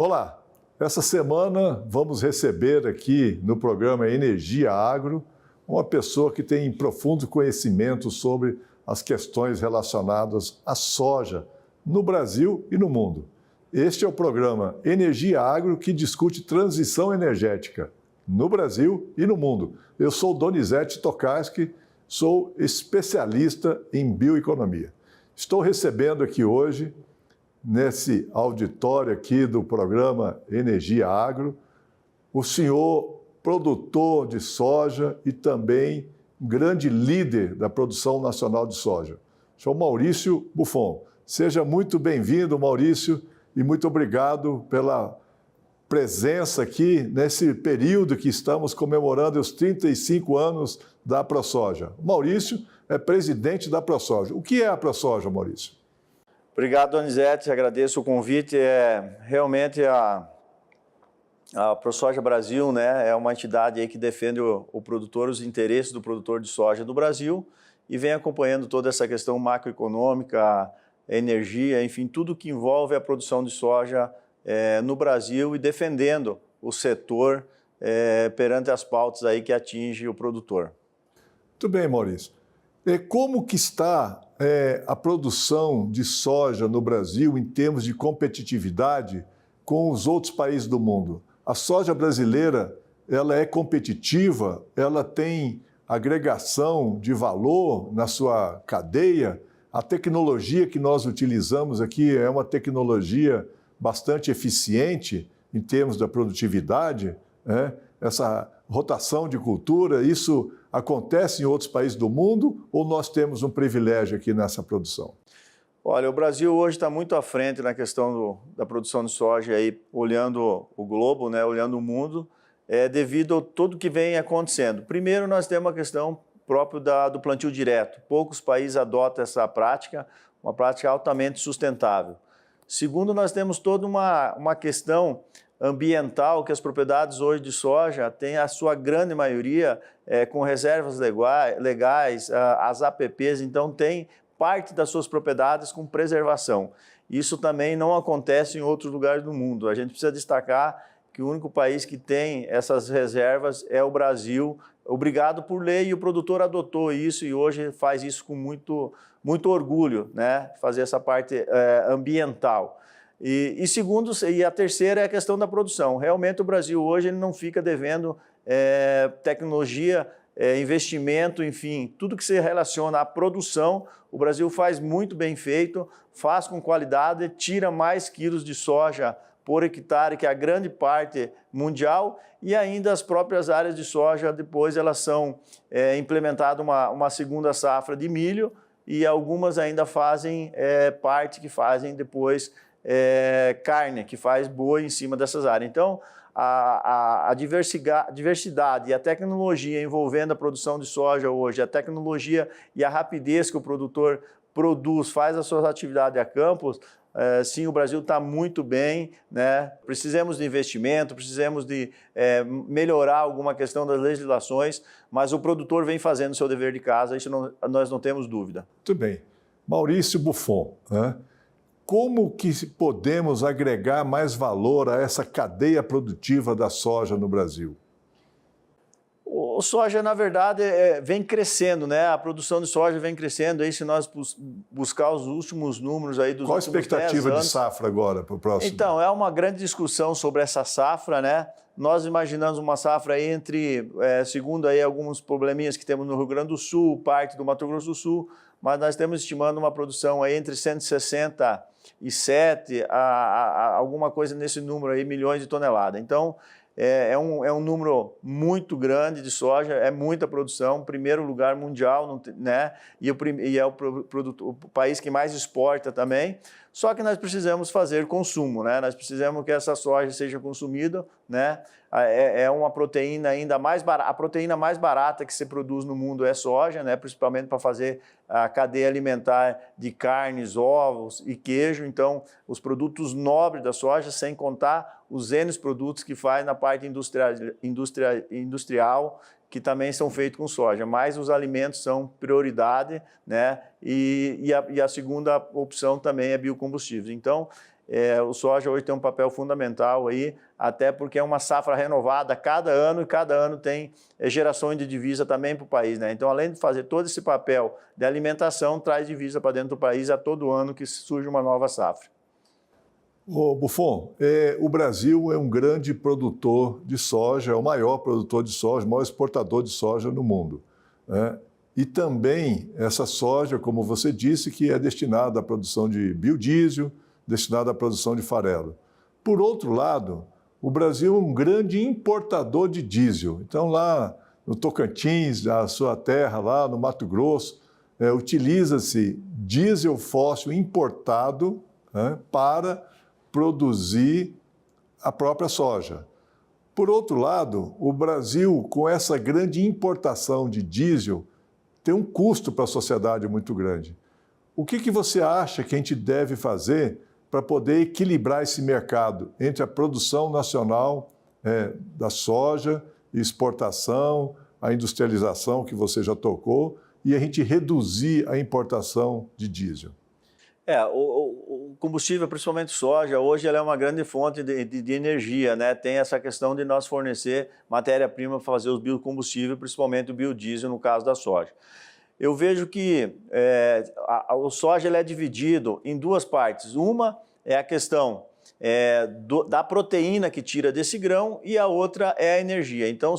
Olá, essa semana vamos receber aqui no programa Energia Agro uma pessoa que tem profundo conhecimento sobre as questões relacionadas à soja no Brasil e no mundo. Este é o programa Energia Agro que discute transição energética no Brasil e no mundo. Eu sou Donizete Tokarski, sou especialista em bioeconomia. Estou recebendo aqui hoje, nesse auditório aqui do programa Energia Agro, o senhor produtor de soja e também grande líder da produção nacional de soja, o senhor Maurício Buffon. Seja muito bem-vindo, Maurício, e muito obrigado pela presença aqui nesse período que estamos comemorando os 35 anos da ProSoja. O Maurício é presidente da ProSoja. O que é a ProSoja, Maurício? Obrigado, Donizete, agradeço o convite. Realmente a ProSoja Brasil, né, é uma entidade aí que defende o produtor, os interesses do produtor de soja do Brasil e vem acompanhando toda essa questão macroeconômica, energia, enfim, tudo que envolve a produção de soja no Brasil e defendendo o setor perante as pautas aí que atinge o produtor. Muito bem, Maurício. Como que está a produção de soja no Brasil em termos de competitividade com os outros países do mundo? A soja brasileira, ela é competitiva? Ela tem agregação de valor na sua cadeia? A tecnologia que nós utilizamos aqui é uma tecnologia bastante eficiente em termos da produtividade, né? Essa rotação de cultura, isso acontece em outros países do mundo ou nós temos um privilégio aqui nessa produção? Olha, o Brasil hoje está muito à frente na questão da produção de soja, aí, olhando o globo, né, olhando o mundo, devido a tudo que vem acontecendo. Primeiro, nós temos a questão própria do plantio direto. Poucos países adotam essa prática, uma prática altamente sustentável. Segundo, nós temos toda uma questão ambiental, que as propriedades hoje de soja têm a sua grande maioria com reservas legais, as APPs, então tem parte das suas propriedades com preservação. Isso também não acontece em outros lugares do mundo. A gente precisa destacar que o único país que tem essas reservas é o Brasil, obrigado por lei, e o produtor adotou isso e hoje faz isso com muito orgulho, né? Fazer essa parte ambiental. E a terceira é a questão da produção. Realmente o Brasil hoje ele não fica devendo tecnologia, investimento, enfim, tudo que se relaciona à produção, o Brasil faz muito bem feito, faz com qualidade, tira mais quilos de soja por hectare, que é a grande parte mundial, e ainda as próprias áreas de soja, depois elas são implementadas uma segunda safra de milho, e algumas ainda fazem parte que fazem depois carne, que faz boi em cima dessas áreas. Então, a diversidade e a tecnologia envolvendo a produção de soja hoje, a tecnologia e a rapidez que o produtor produz, faz as suas atividades a campos, sim, o Brasil está muito bem, né? Precisamos de investimento, precisamos de melhorar alguma questão das legislações, mas o produtor vem fazendo o seu dever de casa, isso nós não temos dúvida. Muito bem. Maurício Buffon, né? Como que podemos agregar mais valor a essa cadeia produtiva da soja no Brasil? O soja, na verdade, vem crescendo, né? A produção de soja vem crescendo. Aí, se nós buscar os últimos números aí dos Qual a últimos 10 expectativa anos, de safra agora para o próximo? Então, é uma grande discussão sobre essa safra, né? Nós imaginamos uma safra aí segundo aí alguns probleminhas que temos no Rio Grande do Sul, parte do Mato Grosso do Sul, mas nós estamos estimando uma produção aí entre 167 a alguma coisa nesse número aí, milhões de toneladas. Então, é um número muito grande de soja, é muita produção, primeiro lugar mundial, né? E é o país que mais exporta também. Só que nós precisamos fazer consumo, né? Nós precisamos que essa soja seja consumida, né? É uma proteína ainda mais barata. A proteína mais barata que se produz no mundo é soja, né? Principalmente para fazer a cadeia alimentar de carnes, ovos e queijo. Então, os produtos nobres da soja, sem contar os N produtos que faz na parte industrial, que também são feitos com soja, mas os alimentos são prioridade, né? E a segunda opção também é biocombustíveis. Então, o soja hoje tem um papel fundamental aí, até porque é uma safra renovada cada ano, e cada ano tem gerações de divisa também para o país, né? Então, além de fazer todo esse papel de alimentação, traz divisa para dentro do país a todo ano que surge uma nova safra. Ô, Buffon, o Brasil é um grande produtor de soja, é o maior produtor de soja, o maior exportador de soja no mundo, né? E também essa soja, como você disse, que é destinada à produção de biodiesel, destinada à produção de farelo. Por outro lado, o Brasil é um grande importador de diesel. Então, lá no Tocantins, na sua terra, lá no Mato Grosso, utiliza-se diesel fóssil importado, né, para produzir a própria soja. Por outro lado, o Brasil, com essa grande importação de diesel, tem um custo para a sociedade muito grande. O que você acha que a gente deve fazer para poder equilibrar esse mercado entre a produção nacional da soja, exportação, a industrialização que você já tocou, e a gente reduzir a importação de diesel? O combustível, principalmente soja, hoje ela é uma grande fonte de energia, né? Tem essa questão de nós fornecer matéria-prima para fazer os biocombustíveis, principalmente o biodiesel, no caso da soja. Eu vejo que o soja ele é dividido em duas partes. Uma é a questão da proteína que tira desse grão, e a outra é a energia. Então,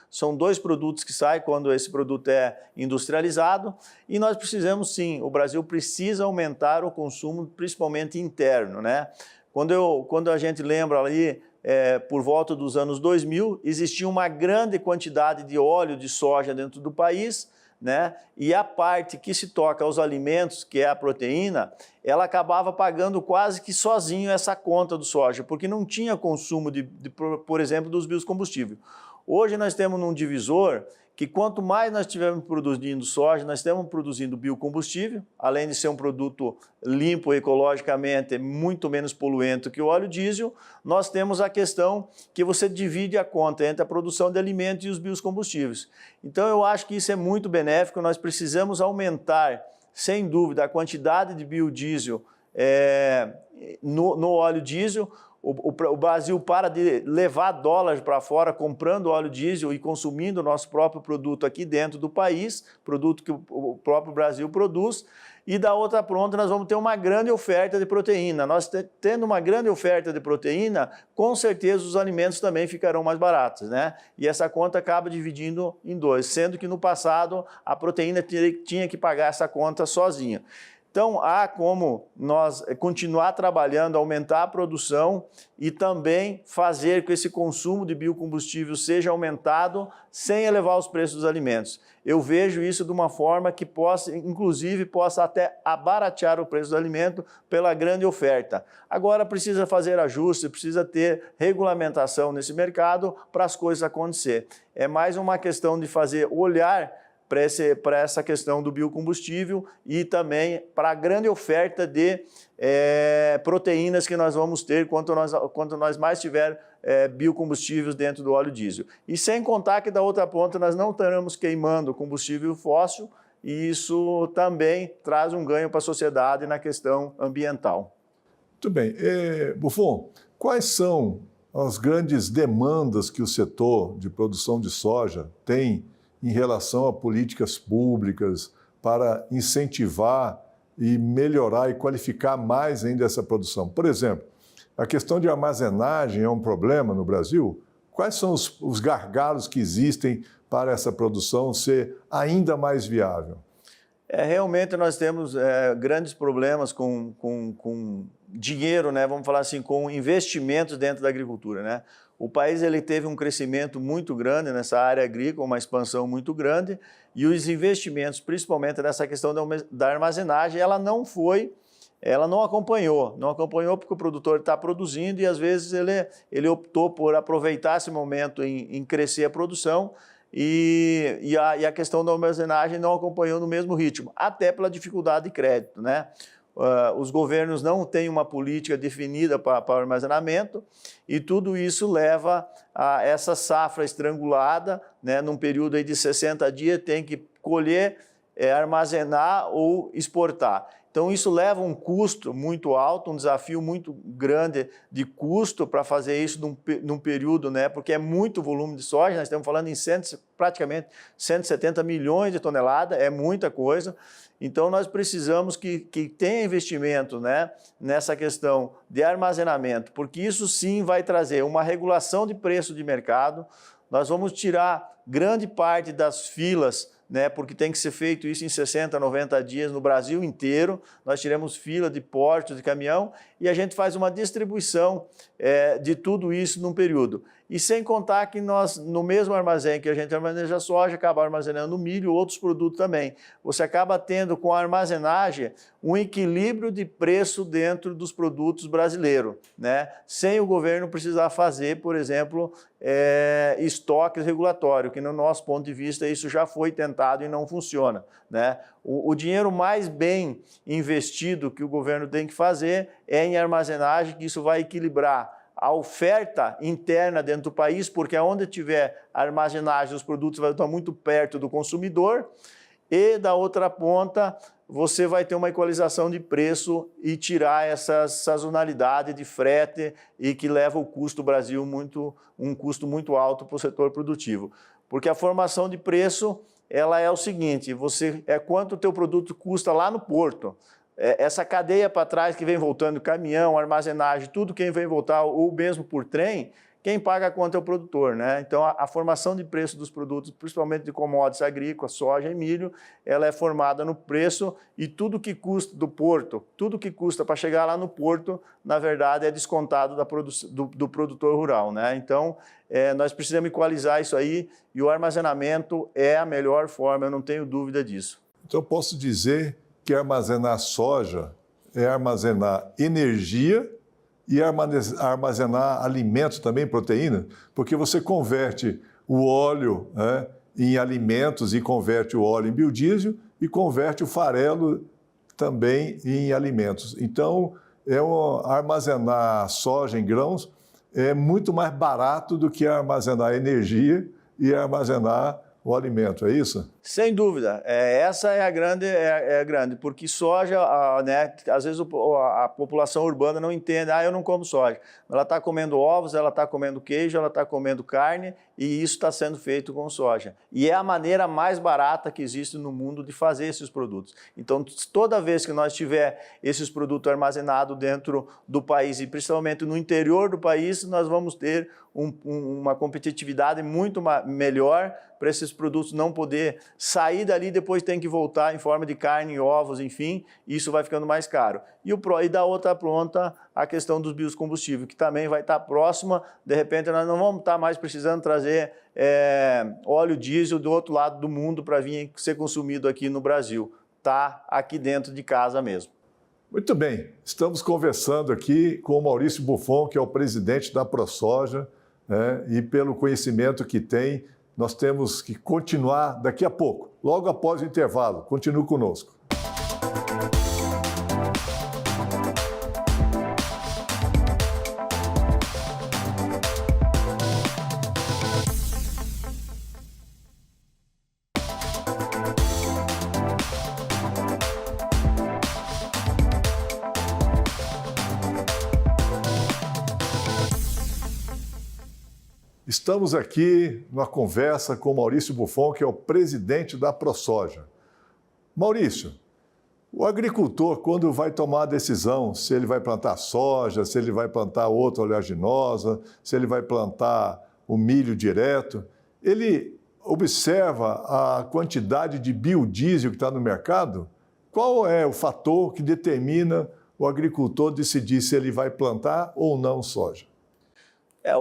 são dois produtos que saem quando esse produto é industrializado, e nós precisamos sim, o Brasil precisa aumentar o consumo, principalmente interno, né? Quando a gente lembra ali, por volta dos anos 2000, existia uma grande quantidade de óleo de soja dentro do país, né? E a parte que se toca aos alimentos, que é a proteína, ela acabava pagando quase que sozinho essa conta do soja, porque não tinha consumo, por exemplo, dos biocombustíveis. Hoje nós temos um divisor que quanto mais nós estivermos produzindo soja, nós estamos produzindo biocombustível, além de ser um produto limpo ecologicamente, muito menos poluente que o óleo diesel, nós temos a questão que você divide a conta entre a produção de alimentos e os biocombustíveis. Então eu acho que isso é muito benéfico, nós precisamos aumentar, sem dúvida, a quantidade de biodiesel no óleo diesel. O Brasil para de levar dólares para fora comprando óleo diesel e consumindo o nosso próprio produto aqui dentro do país, produto que o próprio Brasil produz, e da outra ponta nós vamos ter uma grande oferta de proteína. Nós tendo uma grande oferta de proteína, com certeza os alimentos também ficarão mais baratos, né? E essa conta acaba dividindo em dois, sendo que no passado a proteína tinha que pagar essa conta sozinha. Então, há como nós continuar trabalhando, aumentar a produção e também fazer com que esse consumo de biocombustível seja aumentado sem elevar os preços dos alimentos. Eu vejo isso de uma forma que possa até abaratear o preço do alimento pela grande oferta. Agora precisa fazer ajustes, precisa ter regulamentação nesse mercado para as coisas acontecer. É mais uma questão de olhar para essa questão do biocombustível e também para a grande oferta de proteínas que nós vamos ter quanto nós mais tiver biocombustíveis dentro do óleo diesel. E sem contar que da outra ponta nós não estaremos queimando combustível fóssil, e isso também traz um ganho para a sociedade na questão ambiental. Muito bem. Buffon, quais são as grandes demandas que o setor de produção de soja tem em relação a políticas públicas para incentivar e melhorar e qualificar mais ainda essa produção? Por exemplo, a questão de armazenagem é um problema no Brasil? Quais são os gargalos que existem para essa produção ser ainda mais viável? Realmente nós temos grandes problemas com dinheiro, né? Vamos falar assim, com investimentos dentro da agricultura, né? O país ele teve um crescimento muito grande nessa área agrícola, uma expansão muito grande, e os investimentos, principalmente nessa questão da armazenagem, ela não acompanhou porque o produtor está produzindo e às vezes ele optou por aproveitar esse momento em crescer a produção, e a questão da armazenagem não acompanhou no mesmo ritmo, até pela dificuldade de crédito, né? Os governos não têm uma política definida para o armazenamento, e tudo isso leva a essa safra estrangulada, né? Num período aí de 60 dias tem que colher, armazenar ou exportar. Então, isso leva um custo muito alto, um desafio muito grande de custo para fazer isso num período, né? Porque é muito volume de soja, nós estamos falando em praticamente 170 milhões de toneladas, é muita coisa. Então, nós precisamos que tenha investimento, né, nessa questão de armazenamento, porque isso sim vai trazer uma regulação de preço de mercado. Nós vamos tirar grande parte das filas, né, porque tem que ser feito isso em 60, 90 dias no Brasil inteiro. Nós tiramos fila de portos, de caminhão, e a gente faz uma distribuição de tudo isso num período. E sem contar que nós, no mesmo armazém que a gente armazena a soja, acaba armazenando milho e outros produtos também. Você acaba tendo, com a armazenagem, um equilíbrio de preço dentro dos produtos brasileiros, né? Sem o governo precisar fazer, por exemplo, estoques regulatórios, que no nosso ponto de vista isso já foi tentado e não funciona, né? O dinheiro mais bem investido que o governo tem que fazer é em armazenagem, que isso vai equilibrar a oferta interna dentro do país, porque onde tiver armazenagem, os produtos vão estar muito perto do consumidor, e da outra ponta você vai ter uma equalização de preço e tirar essa sazonalidade de frete e que leva o custo do Brasil um custo muito alto para o setor produtivo. Porque a formação de preço, ela é o seguinte, quanto o teu produto custa lá no porto. Essa cadeia para trás que vem voltando, caminhão, armazenagem, tudo quem vem voltar, ou mesmo por trem, quem paga a conta é o produtor, né? Então, a formação de preço dos produtos, principalmente de commodities agrícolas, soja e milho, ela é formada no preço e tudo que custa do porto, tudo que custa para chegar lá no porto, na verdade, é descontado do produtor rural, né? Então, nós precisamos equalizar isso aí e o armazenamento é a melhor forma, eu não tenho dúvida disso. Então, eu posso dizer que armazenar soja é armazenar energia e armazenar alimentos também, proteína, porque você converte o óleo, né, em alimentos e converte o óleo em biodiesel e converte o farelo também em alimentos. Então, armazenar soja em grãos é muito mais barato do que armazenar energia e armazenar o alimento, é isso? Sem dúvida, essa é a grande, porque soja, né, às vezes a população urbana não entende, eu não como soja. Ela está comendo ovos, ela está comendo queijo, ela está comendo carne e isso está sendo feito com soja. E é a maneira mais barata que existe no mundo de fazer esses produtos. Então, toda vez que nós tiver esses produtos armazenados dentro do país e principalmente no interior do país, nós vamos ter uma competitividade muito melhor para esses produtos não poder sair dali, depois tem que voltar em forma de carne, ovos, enfim, isso vai ficando mais caro. E da outra ponta, a questão dos biocombustíveis, que também vai estar próxima, de repente nós não vamos estar mais precisando trazer óleo diesel do outro lado do mundo para vir ser consumido aqui no Brasil. Está aqui dentro de casa mesmo. Muito bem, estamos conversando aqui com o Maurício Buffon, que é o presidente da ProSoja, né, e pelo conhecimento que tem, nós temos que continuar daqui a pouco, logo após o intervalo. Continue conosco. Estamos aqui numa conversa com o Maurício Buffon, que é o presidente da ProSoja. Maurício, o agricultor, quando vai tomar a decisão se ele vai plantar soja, se ele vai plantar outra oleaginosa, se ele vai plantar o milho direto, ele observa a quantidade de biodiesel que está no mercado? Qual é o fator que determina o agricultor decidir se ele vai plantar ou não soja?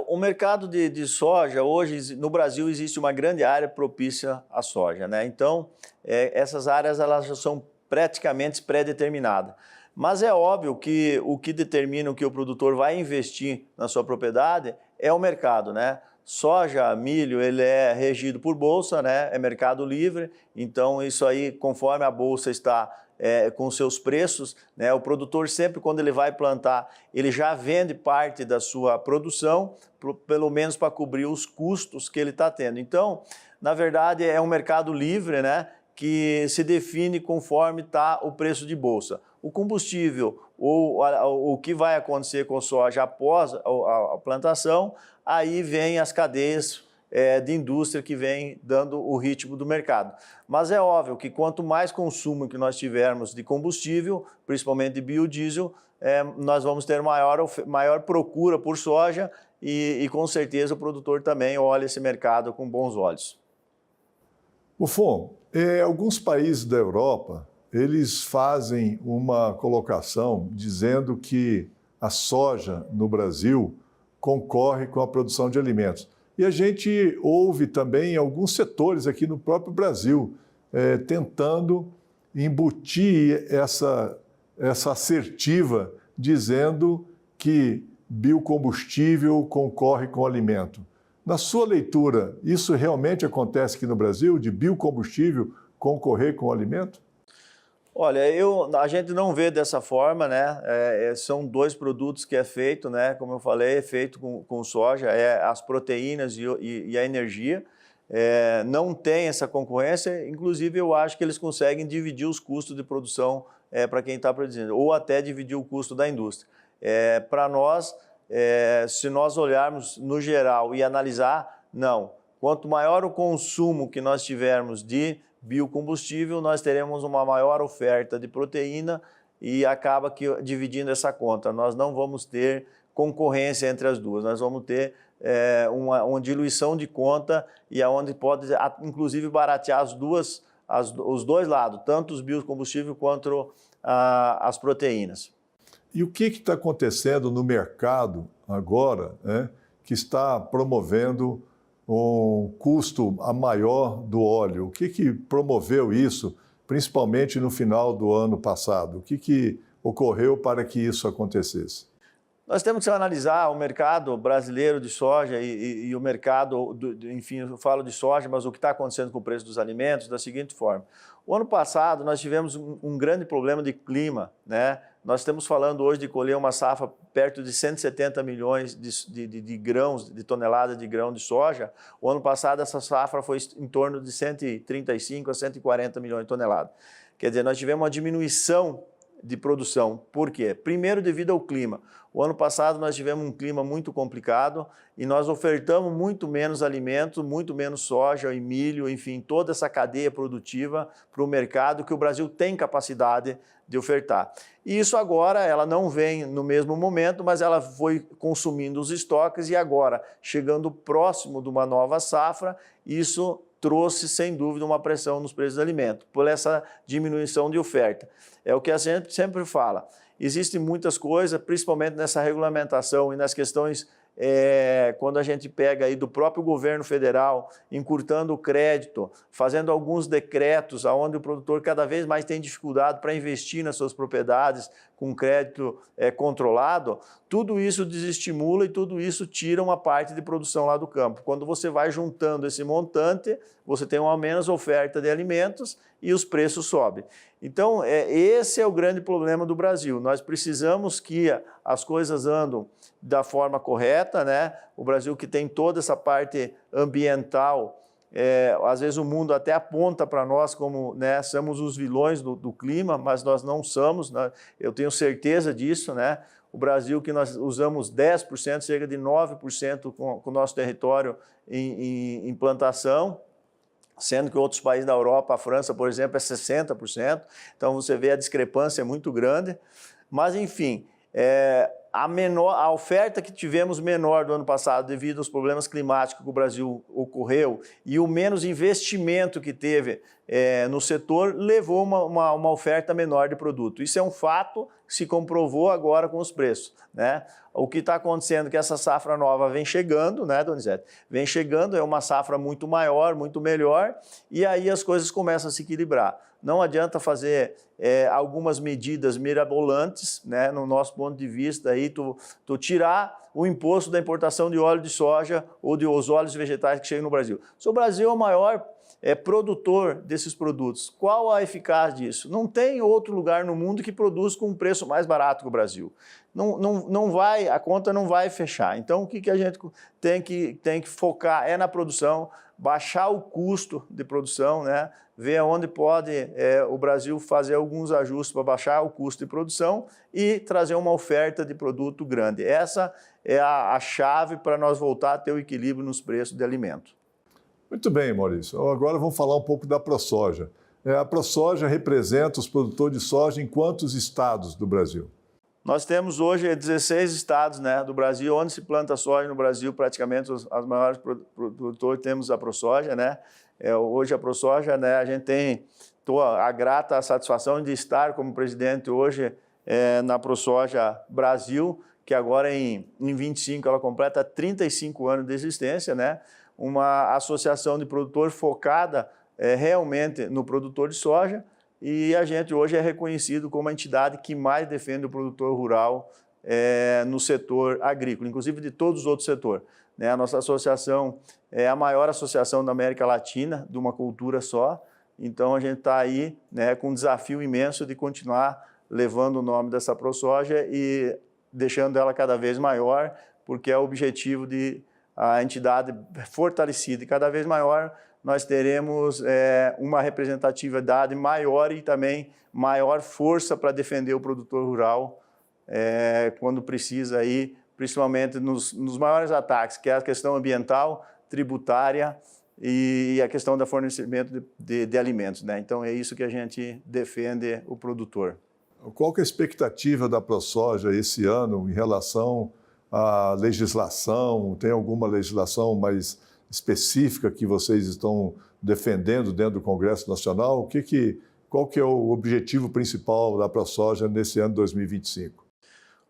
O mercado de soja, hoje no Brasil existe uma grande área propícia à soja, né? Então, essas áreas elas já são praticamente pré-determinadas. Mas é óbvio que o que determina o que o produtor vai investir na sua propriedade é o mercado, né? Soja, milho, ele é regido por bolsa, né? É mercado livre, então isso aí, conforme a bolsa está com seus preços, né? O produtor sempre, quando ele vai plantar, ele já vende parte da sua produção, pelo menos para cobrir os custos que ele está tendo. Então, na verdade, é um mercado livre, né? Que se define conforme está o preço de bolsa. o combustível ou o que vai acontecer com a soja após a plantação, aí vem as cadeias de indústria que vem dando o ritmo do mercado. Mas é óbvio que quanto mais consumo que nós tivermos de combustível, principalmente de biodiesel, nós vamos ter maior procura por soja e com certeza o produtor também olha esse mercado com bons olhos. Buffon, alguns países da Europa, eles fazem uma colocação dizendo que a soja no Brasil concorre com a produção de alimentos. E a gente ouve também alguns setores aqui no próprio Brasil tentando embutir essa assertiva, dizendo que biocombustível concorre com o alimento. Na sua leitura, isso realmente acontece aqui no Brasil, de biocombustível concorrer com o alimento? Olha, a gente não vê dessa forma, né? São dois produtos que é feito, né? Como eu falei, é feito com soja, as proteínas e a energia. Não tem essa concorrência, inclusive eu acho que eles conseguem dividir os custos de produção para quem está produzindo, ou até dividir o custo da indústria. Para nós, se nós olharmos no geral e analisar, não. Quanto maior o consumo que nós tivermos de biocombustível, nós teremos uma maior oferta de proteína e acaba dividindo essa conta. Nós não vamos ter concorrência entre as duas, nós vamos ter uma diluição de conta e aonde pode, inclusive, baratear os dois lados, tanto os biocombustíveis quanto as proteínas. E o que está acontecendo no mercado agora, que está promovendo um custo a maior do óleo? O que promoveu isso, principalmente no final do ano passado? O que ocorreu para que isso acontecesse? Nós temos que analisar o mercado brasileiro de soja e o mercado, enfim, eu falo de soja, mas o que está acontecendo com o preço dos alimentos da seguinte forma. O ano passado nós tivemos um grande problema de clima, né? Nós estamos falando hoje de colher uma safra perto de 170 milhões de grãos, de toneladas de grão de soja. O ano passado essa safra foi em torno de 135 a 140 milhões de toneladas. Quer dizer, nós tivemos uma diminuição de produção. Por quê? Primeiro, devido ao clima. O ano passado nós tivemos um clima muito complicado e nós ofertamos muito menos alimentos, muito menos soja e milho, enfim, toda essa cadeia produtiva para o mercado que o Brasil tem capacidade de ofertar. E isso agora, ela não vem no mesmo momento, mas ela foi consumindo os estoques e agora, chegando próximo de uma nova safra, isso trouxe, sem dúvida, uma pressão nos preços do alimento, por essa diminuição de oferta. É o que a gente sempre fala. Existem muitas coisas, principalmente nessa regulamentação e nas questões, quando a gente pega aí do próprio governo federal, encurtando o crédito, fazendo alguns decretos onde o produtor cada vez mais tem dificuldade para investir nas suas propriedades com crédito controlado, tudo isso desestimula e tudo isso tira uma parte de produção lá do campo. Quando você vai juntando esse montante, você tem uma menos oferta de alimentos e os preços sobem. Então, esse é o grande problema do Brasil. Nós precisamos que as coisas andem da forma correta, né? O Brasil que tem toda essa parte ambiental, às vezes o mundo até aponta para nós como, né, somos os vilões do clima, mas nós não somos, né? Eu tenho certeza disso, né? O Brasil que nós usamos 10%, cerca de 9% com o nosso território em plantação, sendo que outros países da Europa, a França, por exemplo, é 60%. Então, você vê a discrepância é muito grande. Mas, enfim, a oferta que tivemos menor do ano passado devido aos problemas climáticos que o Brasil ocorreu e o menos investimento que teve no setor levou uma oferta menor de produto. Isso é um fato que se comprovou agora com os preços, né? O que está acontecendo é que essa safra nova vem chegando, né, Donizete? Vem chegando, é uma safra muito maior, muito melhor, e aí as coisas começam a se equilibrar. Não adianta fazer algumas medidas mirabolantes, né, no nosso ponto de vista, aí tu tirar o imposto da importação de óleo de soja ou os óleos vegetais que chegam no Brasil. Se o Brasil é o maior produtor desses produtos, qual a eficácia disso? Não tem outro lugar no mundo que produz com um preço mais barato que o Brasil. a conta não vai fechar. Então, o que a gente tem que focar é na produção, baixar o custo de produção, né? Ver onde pode o Brasil fazer alguns ajustes para baixar o custo de produção e trazer uma oferta de produto grande. Essa é a chave para nós voltar a ter o equilíbrio nos preços de alimento. Muito bem, Maurício. Agora vamos falar um pouco da ProSoja. A ProSoja representa os produtores de soja em quantos estados do Brasil? Nós temos hoje 16 estados, né, do Brasil, onde se planta soja no Brasil, praticamente os maiores produtores temos a ProSoja, né? Hoje a ProSoja, né, a gente tem a grata satisfação de estar como presidente hoje na ProSoja Brasil, que agora em 25 ela completa 35 anos de existência, né? Uma associação de produtores focada realmente no produtor de soja, e a gente hoje é reconhecido como a entidade que mais defende o produtor rural no setor agrícola, inclusive de todos os outros setores. Né? A nossa associação é a maior associação da América Latina de uma cultura só, então a gente está aí, né, com um desafio imenso de continuar levando o nome dessa ProSoja e deixando ela cada vez maior, porque é o objetivo de a entidade fortalecida e cada vez maior, nós teremos uma representatividade maior e também maior força para defender o produtor rural quando precisa, aí, principalmente nos maiores ataques, que é a questão ambiental, tributária e a questão do fornecimento de alimentos, né? Então, é isso que a gente defende o produtor. Qual que é a expectativa da ProSoja esse ano em relação à legislação? Tem alguma legislação mais específica que vocês estão defendendo dentro do Congresso Nacional? Qual que é o objetivo principal da ProSoja nesse ano 2025?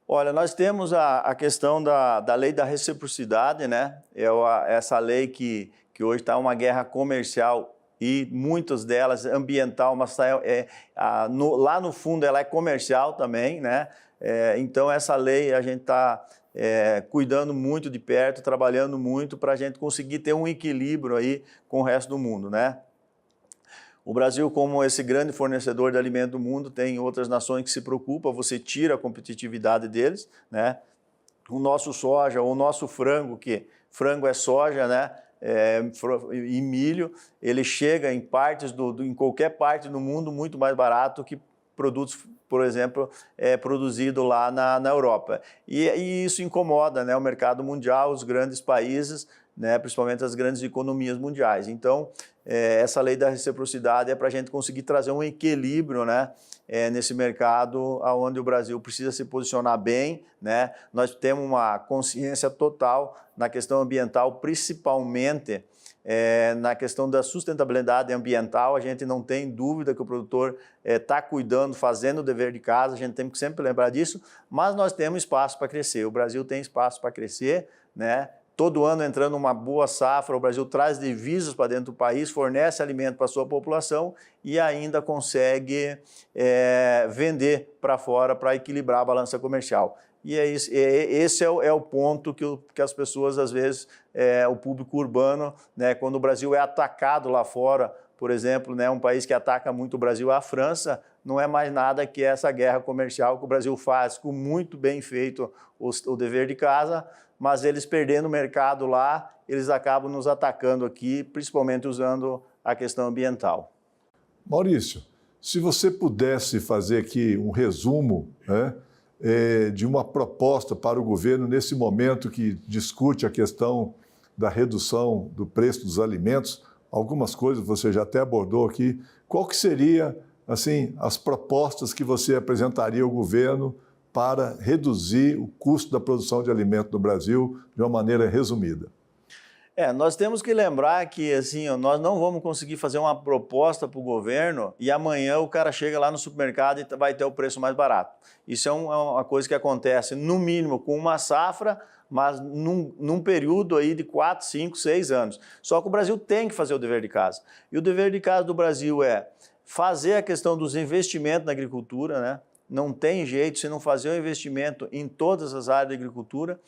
Olha, nós temos a questão da lei da reciprocidade, né? Essa lei que hoje está uma guerra comercial e muitas delas ambiental, mas lá no fundo ela é comercial também, né? Então essa lei a gente está cuidando muito de perto, trabalhando muito para a gente conseguir ter um equilíbrio aí com o resto do mundo, né? O Brasil, como esse grande fornecedor de alimento do mundo, tem outras nações que se preocupam, você tira a competitividade deles, né? O nosso soja, ou o nosso frango, que frango é soja, né? E milho, ele chega em em qualquer parte do mundo muito mais barato que produtos, por exemplo, produzido lá na Europa. E isso incomoda, né, o mercado mundial, os grandes países, né, principalmente as grandes economias mundiais. Então, essa lei da reciprocidade é para a gente conseguir trazer um equilíbrio, né, nesse mercado onde o Brasil precisa se posicionar bem, né? Nós temos uma consciência total na questão ambiental, principalmente na questão da sustentabilidade ambiental. A gente não tem dúvida que o produtor está cuidando, fazendo o dever de casa, a gente tem que sempre lembrar disso, mas nós temos espaço para crescer, o Brasil tem espaço para crescer, né? Todo ano entrando uma boa safra, o Brasil traz divisas para dentro do país, fornece alimento para a sua população e ainda consegue vender para fora para equilibrar a balança comercial. E esse é o ponto que as pessoas, às vezes, o público urbano, né, quando o Brasil é atacado lá fora, por exemplo, né, um país que ataca muito o Brasil, a França, não é mais nada que essa guerra comercial que o Brasil faz com muito bem feito o dever de casa, mas eles perdendo o mercado lá, eles acabam nos atacando aqui, principalmente usando a questão ambiental. Maurício, se você pudesse fazer aqui um resumo, né, de uma proposta para o governo nesse momento que discute a questão da redução do preço dos alimentos, algumas coisas você já até abordou aqui, qual que seria, assim, as propostas que você apresentaria ao governo para reduzir o custo da produção de alimento no Brasil de uma maneira resumida? Nós temos que lembrar que assim, nós não vamos conseguir fazer uma proposta para o governo e amanhã o cara chega lá no supermercado e vai ter o preço mais barato. Isso é uma coisa que acontece, no mínimo, com uma safra, mas num período aí de 4, 5, 6 anos. Só que o Brasil tem que fazer o dever de casa. E o dever de casa do Brasil é fazer a questão dos investimentos na agricultura, né? Não tem jeito se não fazer o investimento em todas as áreas da agricultura.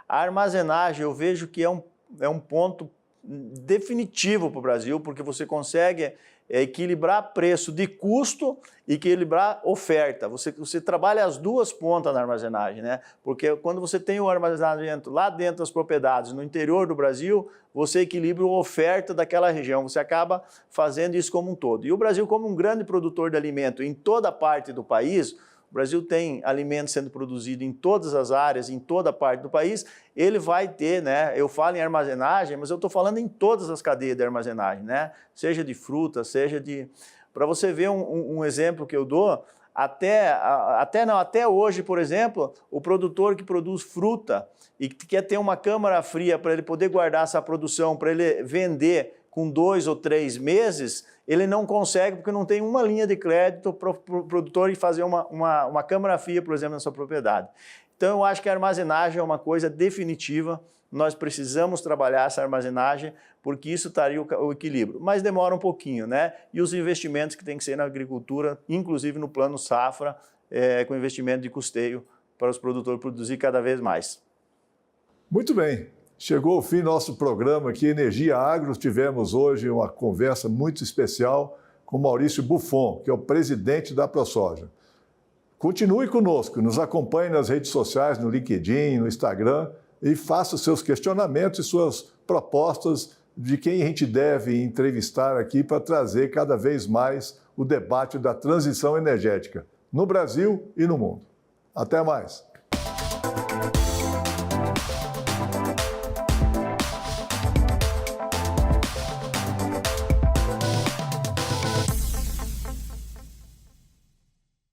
A armazenagem, eu vejo que é um ponto definitivo para o Brasil, porque você consegue equilibrar preço de custo e equilibrar oferta. Você trabalha as duas pontas na armazenagem, né? Porque quando você tem o armazenamento lá dentro das propriedades, no interior do Brasil, você equilibra a oferta daquela região, você acaba fazendo isso como um todo. E o Brasil, como um grande produtor de alimento em toda parte do país, o Brasil tem alimento sendo produzido em todas as áreas, em toda parte do país, ele vai ter, né? Eu falo em armazenagem, mas eu estou falando em todas as cadeias de armazenagem, né? Seja de fruta, seja de... Para você ver um exemplo que eu dou, até hoje, por exemplo, o produtor que produz fruta e que quer ter uma câmara fria para ele poder guardar essa produção, para ele vender com 2 ou 3 meses, ele não consegue porque não tem uma linha de crédito para o produtor fazer uma câmara fria, por exemplo, na sua propriedade. Então, eu acho que a armazenagem é uma coisa definitiva, nós precisamos trabalhar essa armazenagem, porque isso estaria o equilíbrio. Mas demora um pouquinho, né? E os investimentos que tem que ser na agricultura, inclusive no plano safra, com investimento de custeio para os produtores produzir cada vez mais. Muito bem. Chegou ao fim nosso programa aqui, Energia Agro. Tivemos hoje uma conversa muito especial com Maurício Buffon, que é o presidente da ProSoja. Continue conosco, nos acompanhe nas redes sociais, no LinkedIn, no Instagram, e faça os seus questionamentos e suas propostas de quem a gente deve entrevistar aqui para trazer cada vez mais o debate da transição energética no Brasil e no mundo. Até mais!